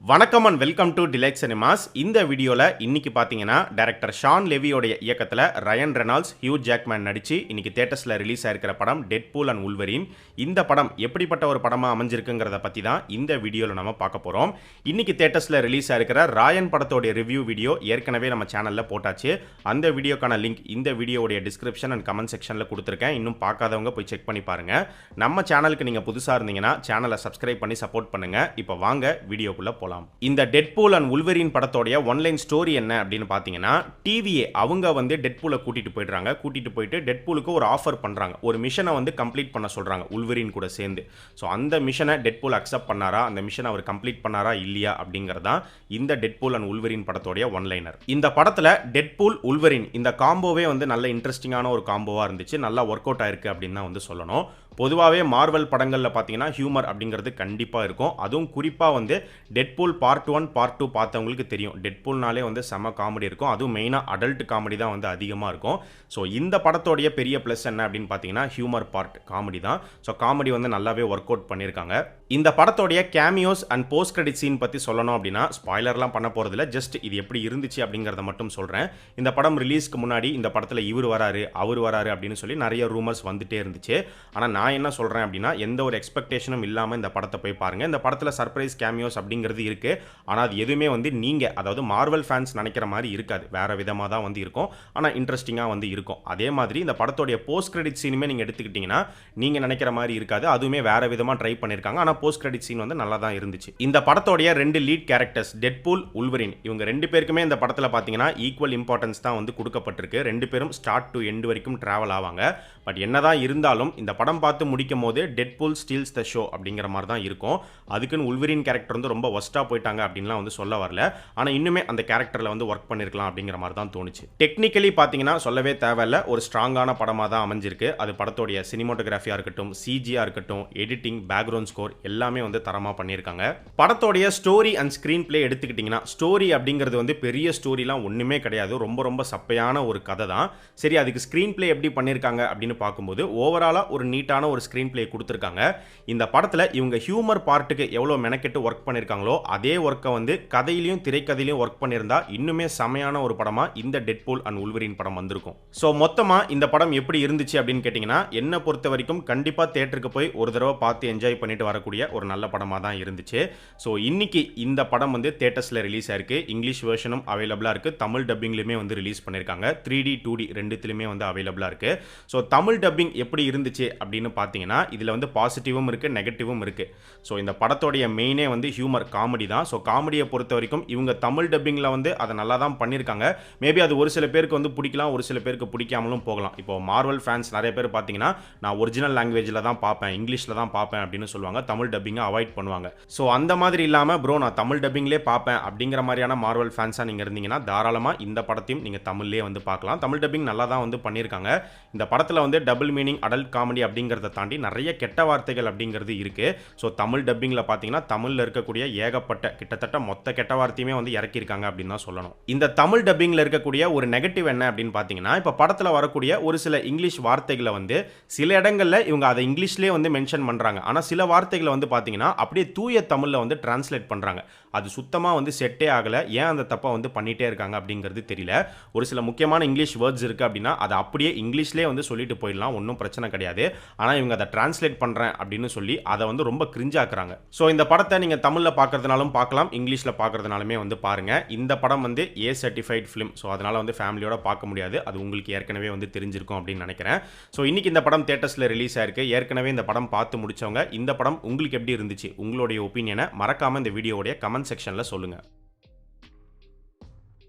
வணக்கம் and welcome to delight cinemas. இந்த வீடியோவில் இன்னைக்கு பார்த்தீங்கன்னா டைரக்டர் ஷான் லெவியோடைய இயக்கத்தில் ரயன் ரெனால்ட்ஸ், ஹியூ ஜாக்மேன் நடித்து இன்னைக்கு தேட்டர்ஸில் ரிலீஸ் ஆயிருக்கிற படம் டெட்பூல் அண்ட் உல்வரின். இந்த படம் எப்படிப்பட்ட ஒரு படமாக அமைஞ்சிருக்குங்கிறத பற்றி தான் இந்த வீடியோவில் நம்ம பார்க்க போகிறோம். இன்னைக்கு தேட்டர்ஸில் ரிலீஸ் ஆயிருக்கிற ராயன் படத்தோடைய ரிவ்யூ வீடியோ ஏற்கனவே நம்ம சேனலில் போட்டாச்சு. அந்த வீடியோக்கான லிங்க் இந்த வீடியோடைய டிஸ்கிரிப்ஷன் அண்ட் கமெண்ட் செக்ஷனில் கொடுத்துருக்கேன். இன்னும் பார்க்காதவங்க போய் செக் பண்ணி பாருங்கள். நம்ம சேனலுக்கு நீங்கள் புதுசாக இருந்தீங்கன்னா சேனலை சப்ஸ்கிரைப் பண்ணி சப்போர்ட் பண்ணுங்கள். இப்போ வாங்க வீடியோக்குள்ளே போகலாம். இந்த டெட்பூல் அண்ட் உல்வரின் படத்தோடைய ஒன்லைன் ஸ்டோரி என்ன அப்படின்னு பார்த்தீங்கன்னா, டிவிஏ அவங்க வந்து டெட்பூலை கூட்டிட்டு போயிடுறாங்க. கூட்டிட்டு போயிட்டு டெட்பூலுக்கு ஒரு ஆஃபர் பண்றாங்க. ஒரு மிஷனை வந்து கம்ப்ளீட் பண்ண சொல்றாங்க உல்வரின் கூட சேர்ந்து. ஸோ அந்த மிஷனை டெட்பூல் அக்செப்ட் பண்ணாரா, அந்த மிஷனை அவர் கம்ப்ளீட் பண்ணாரா இல்லையா அப்படிங்கிறதான் இந்த டெட்பூல் அண்ட் உல்வரின் படத்தோடைய ஒன்லைனர். இந்த படத்தில் டெட்பூல் உல்வரின் இந்த காம்போவே வந்து நல்ல இன்ட்ரெஸ்டிங்கான ஒரு காம்போவா இருந்துச்சு. நல்லா ஒர்க் அவுட் ஆயிருக்கு அப்படின்னு தான் வந்து சொல்லணும். பொதுவாகவே மார்வல் படங்களில் பார்த்தீங்கன்னா ஹியூமர் அப்படிங்கிறது கண்டிப்பாக இருக்கும். அதுவும் குறிப்பாக வந்து டெட்பூல் பார்ட் 1 பார்ட் 2 பார்த்தவங்களுக்கு தெரியும். டெட்பூல்னாலே வந்து செம காமெடி இருக்கும். அதுவும் மெயினாக அடல்ட் காமெடி தான் வந்து அதிகமாக இருக்கும். ஸோ இந்த படத்தோடைய பெரிய ப்ளஸ் என்ன அப்படின்னு பார்த்தீங்கன்னா ஹியூமர் பார்ட் காமெடி தான். ஸோ காமெடி வந்து நல்லாவே ஒர்க் அவுட் பண்ணியிருக்காங்க. இந்த படத்தோடைய cameos and post credit scene பற்றி சொல்லணும் அப்படின்னா ஸ்பாய்லர்லாம் பண்ண போகிறதில்ல. ஜஸ்ட் இது எப்படி இருந்துச்சு அப்படிங்கிறத மட்டும் சொல்கிறேன். இந்த படம் ரிலீஸ்க்கு முன்னாடி இந்த படத்தில் இவர் வராரு அவர் வராரு அப்படின்னு சொல்லி நிறைய ரூமர்ஸ் வந்துட்டே இருந்துச்சு. ஆனால் நான் என்ன சொல்கிறேன் அப்படின்னா, எந்த ஒரு எக்ஸ்பெக்டேஷனும் இல்லாமல் இந்த படத்தை போய் பாருங்கள். இந்த படத்தில் சர்ப்ரைஸ் கேமியோஸ் அப்படிங்கிறது இருக்குது. ஆனால் அது எதுவுமே வந்து நீங்கள் அதாவது மார்வல் ஃபேன்ஸ் நினைக்கிற மாதிரி இருக்காது. வேறு விதமாக தான் வந்து இருக்கும். ஆனால் இன்ட்ரெஸ்டிங்காக வந்து இருக்கும். அதே மாதிரி இந்த படத்தோடைய போஸ்ட் கிரெடிட் சீனுமே நீங்கள் எடுத்துக்கிட்டிங்கன்னா நீங்கள் நினைக்கிற மாதிரி இருக்காது. அதுவுமே வேறு விதமாக ட்ரை பண்ணியிருக்காங்க. ஆனால் போஸ்ட் கிரெடிட் சீன் வந்து நல்லா தான் இருந்துச்சு. இந்த படத்தோடைய 2 லீட் கேரக்டர்ஸ் டெட்பூல், உல்வரின் இவங்க 2 பேருக்குமே இந்த படத்தில் பார்த்தீங்கன்னா ஈக்குவல் இம்பார்ட்டன்ஸ் தான் வந்து கொடுக்கப்பட்டிருக்கு. 2 பேரும் ஸ்டார்ட் டு எண்ட் வரைக்கும் ட்ராவல் ஆவாங்க. பட் என்னதான் இருந்தாலும் இந்த படம் பார்த்து முடிக்கும் போது டெட்பூல் ஸ்டீல்ஸ் த ஷோ அப்படிங்கிற மாதிரி தான் இருக்கும். அதுக்குன்னு உல்வரின் கேரக்டர் வந்து ரொம்ப ஒஸ்ட்டாக போயிட்டாங்க அப்படின்லாம் வந்து சொல்ல வரல. ஆனால் இன்னுமே அந்த கேரக்டரில் வந்து ஒர்க் பண்ணியிருக்கலாம் அப்படிங்கிற மாதிரி தான் தோணுச்சு. டெக்னிக்கலி பார்த்தீங்கன்னா சொல்லவே தேவையில்ல, ஒரு ஸ்ட்ராங்கான படமாக தான் அமைஞ்சிருக்கு. அது படத்தோடைய சினிமோட்டோகிராஃபியாக இருக்கட்டும், சிஜியாக இருக்கட்டும், எடிட்டிங், பேக்ரவுண்ட் ஸ்கோர் எல்லாமே வந்து தரமாக பண்ணியிருக்காங்க. படத்தோடைய ஸ்டோரி அண்ட் ஸ்க்ரீன் பிளே எடுத்துக்கிட்டிங்கன்னா ஸ்டோரி அப்படிங்கிறது வந்து பெரிய ஸ்டோரிலாம் ஒன்றுமே கிடையாது. ரொம்ப ரொம்ப சப்பையான ஒரு கதை தான். சரி, அதுக்கு ஸ்க்ரீன் பிளே எப்படி பண்ணியிருக்காங்க அப்படின்னு பார்க்கும்போது ஓவராலாக ஒரு நீட்டான ஒரு ஸ்க்ரீன் பிளே கொடுத்துருக்காங்க. இந்த படத்தில் இவங்க ஹியூமர் பார்ட்டுக்கு எவ்வளோ மெனக்கெட்டு ஒர்க் பண்ணியிருக்காங்களோ அதே ஒர்க்கை வந்து கதையிலையும் திரைக்கதையிலையும் ஒர்க் பண்ணியிருந்தா இன்னுமே செமையான ஒரு படமாக இந்த டெட்பூல் அண்ட் உல்வரின் படம் வந்திருக்கும். ஸோ மொத்தமாக இந்த படம் எப்படி இருந்துச்சு அப்படின்னு கேட்டிங்கன்னா, என்னை பொறுத்த வரைக்கும் கண்டிப்பாக தேட்டருக்கு போய் ஒரு தடவை பார்த்து என்ஜாய் பண்ணிட்டு வரக்கூடிய ஒரு நல்ல படமாக தான் இருந்துச்சு. ஸோ இன்னைக்கு இந்த படம் வந்து தேட்டர்ஸில் ரிலீஸ் ஆயிருக்கு. இங்கிலீஷ் வெர்ஷனும் அவைலபிளாக இருக்குது. தமிழ் டப்பிங்லையுமே வந்து ரிலீஸ் பண்ணியிருக்காங்க. 3D 2D ரெண்டுத்துலையுமே வந்து அவைலபிளாக இருக்குது. ஸோ தமிழ் டப்பிங் எப்படி இருந்துச்சு அப்படின்னு பார்த்தீங்கன்னா இதில் வந்து பாசிட்டிவும் இருக்குது, நெகட்டிவும் இருக்குது. ஸோ இந்த படத்தோடைய மெயினே வந்து ஹியூமர் காமெடி தான். ஸோ காமெடியை பொறுத்த வரைக்கும் இவங்க தமிழ் டப்பிங்கில் வந்து அதை நல்லா தான் பண்ணியிருக்காங்க. மேபி அது ஒரு சில பேருக்கு வந்து பிடிக்கலாம், ஒரு சில பேருக்கு பிடிக்காமலும் போகலாம். இப்போ மார்வல் ஃபேன்ஸ் நிறைய பேர் பார்த்தீங்கன்னா நான் ஒரிஜினல் லாங்குவேஜில் தான் பார்ப்பேன், இங்கிலீஷில் தான் பார்ப்பேன் அப்படின்னு சொல்லுவாங்க. தமிழ் டப்பிங்கை அவாய்ட் பண்ணுவாங்க. ஸோ அந்த மாதிரி இல்லாமல் ப்ரோ நான் தமிழ் டப்பிங்லேயே பார்ப்பேன் அப்படிங்கிற மாதிரியான மார்வல் ஃபேன்ஸாக நீங்கள் இருந்தீங்கன்னா தாராளமாக இந்த படத்தையும் நீங்கள் தமிழ்லேயே வந்து பார்க்கலாம். தமிழ் டப்பிங் நல்லா தான் வந்து பண்ணியிருக்காங்க. இந்த படத்தில் வந்து டபுள் மீனிங், அடல்ட் காமெடி அப்படிங்கிறத தாண்டி நிறைய கெட்ட வார்த்தைகள் அப்படிங்கிறது இருக்குது. ஸோ தமிழ் டப்பிங்கில் பார்த்தீங்கன்னா தமிழில் இருக்கக்கூடிய ஏகப்பட்ட கிட்டத்தட்ட மொத்த கெட்ட வார்த்தையுமே வந்து இறக்கியிருக்காங்க அப்படின்னு தான் சொல்லணும். இந்த தமிழ் டப்பிங்கில் இருக்கக்கூடிய ஒரு நெகட்டிவ் என்ன அப்படின்னு பார்த்தீங்கன்னா, இப்போ படத்தில் வரக்கூடிய ஒரு சில இங்கிலீஷ் வார்த்தைகளை வந்து சில இடங்களில் இவங்க அதை இங்கிலீஷ்லேயே வந்து மென்ஷன் பண்ணுறாங்க. ஆனால் சில வார்த்தைகளை வந்து பார்த்தீங்கன்னா அப்படியே தூய தமிழில் வந்து டிரான்ஸ்லேட் பண்ணுறாங்க. அது சுத்தமாக வந்து செட்டே ஆகலை. ஏன் அந்த தப்பை வந்து பண்ணிகிட்டே இருக்காங்க அப்படிங்கிறது தெரியல. ஒரு சில முக்கியமான இங்கிலீஷ் வேர்ட்ஸ் இருக்குது அப்படின்னா அதை அப்படியே இங்கிலீஷ்லேயே வந்து சொல்லிட்டு போயிடலாம், ஒன்றும் பிரச்சனை கிடையாது. ஆனால் இவங்க அதை டிரான்ஸ்லேட் பண்ணுறேன் அப்படின்னு சொல்லி அதை வந்து ரொம்ப கிரிஞ்சாக்குறாங்க. ஸோ இந்த படத்தை நீங்கள் தமிழில் பார்க்கறதுனாலும் பார்க்கலாம், இங்கிலீஷில் பார்க்கறதுனாலுமே வந்து பாருங்கள். இந்த படம் வந்து A சர்டிஃபைட் ஃபிலிம். ஸோ அதனால் வந்து ஃபேமிலியோட பார்க்க முடியாது. அது உங்களுக்கு ஏற்கனவே வந்து தெரிஞ்சிருக்கும் அப்படின்னு நினைக்கிறேன். ஸோ இன்றைக்கி இந்த படம் தேட்டர்ஸில் ரிலீஸ் ஆயிருக்கு. ஏற்கனவே இந்த படம் பார்த்து முடிச்சவங்க இந்த படம் உங்களுக்கு எப்படி இருந்துச்சு, உங்களுடைய ஒப்பீனியனை மறக்காமல் இந்த வீடியோடைய கமெண்ட் செக்ஷனில் சொல்லுங்கள்.